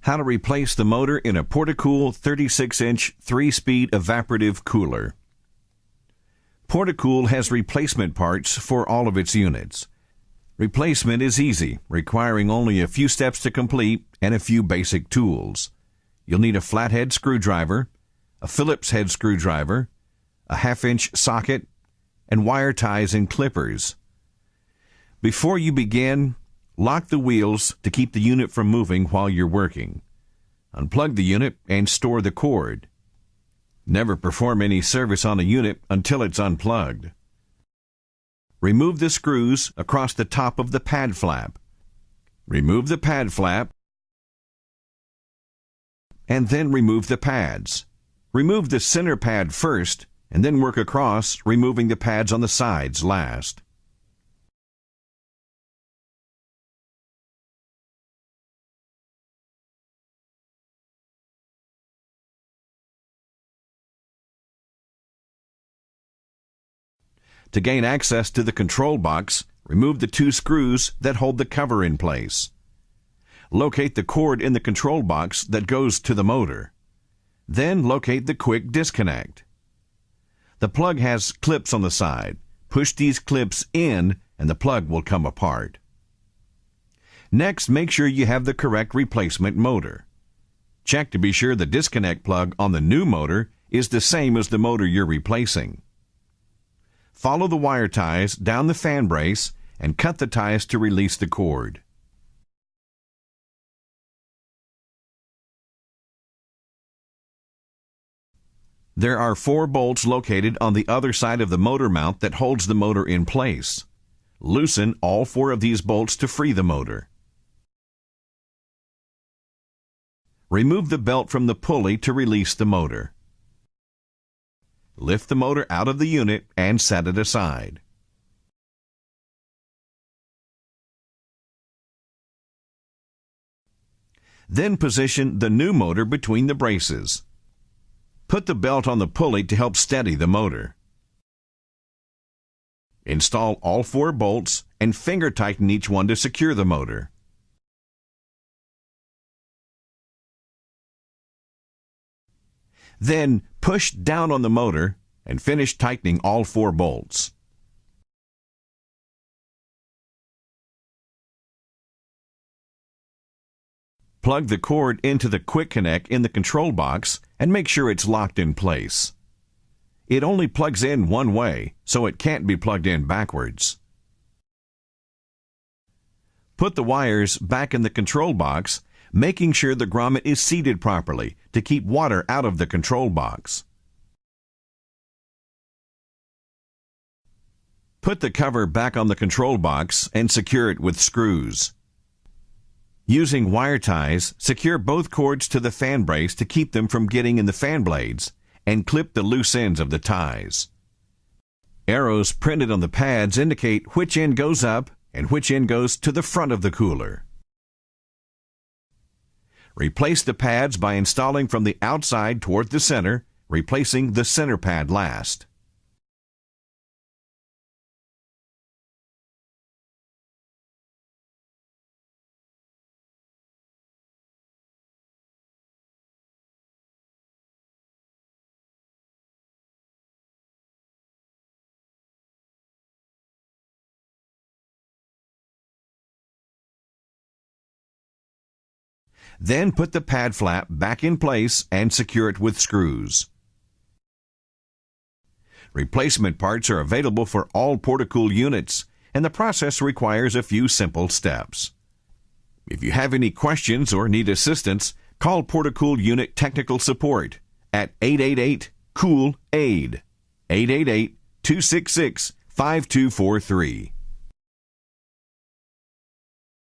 How to replace the motor in a Portacool 36-inch 3-speed evaporative cooler. Portacool has replacement parts for all of its units. Replacement is easy, requiring only a few steps to complete and a few basic tools. You'll need a flathead screwdriver, a Phillips head screwdriver, a 1/2-inch socket, and wire ties and clippers. Before you begin, lock the wheels to keep the unit from moving while you're working. Unplug the unit and store the cord. Never perform any service on a unit until it's unplugged. Remove the screws across the top of the pad flap. Remove the pad flap and then remove the pads. Remove the center pad first and then work across, removing the pads on the sides last. To gain access to the control box, remove the 2 screws that hold the cover in place. Locate the cord in the control box that goes to the motor. Then locate the quick disconnect. The plug has clips on the side. Push these clips in and the plug will come apart. Next, make sure you have the correct replacement motor. Check to be sure the disconnect plug on the new motor is the same as the motor you're replacing. Follow the wire ties down the fan brace and cut the ties to release the cord. There are 4 bolts located on the other side of the motor mount that holds the motor in place. Loosen all 4 of these bolts to free the motor. Remove the belt from the pulley to release the motor. Lift the motor out of the unit and set it aside. Then position the new motor between the braces. Put the belt on the pulley to help steady the motor. Install all 4 bolts and finger tighten each one to secure the motor. Then push down on the motor and finish tightening all 4 bolts. Plug the cord into the quick connect in the control box and make sure it's locked in place. It only plugs in one way, so it can't be plugged in backwards. Put the wires back in the control box, making sure the grommet is seated properly to keep water out of the control box. Put the cover back on the control box and secure it with screws. Using wire ties, secure both cords to the fan brace to keep them from getting in the fan blades, and clip the loose ends of the ties. Arrows printed on the pads indicate which end goes up and which end goes to the front of the cooler. Replace the pads by installing from the outside toward the center, replacing the center pad last. Then put the pad flap back in place and secure it with screws. Replacement parts are available for all Portacool units, and the process requires a few simple steps. If you have any questions or need assistance, call Portacool Unit Technical Support at 888-COOL-AID, 888-266-5243.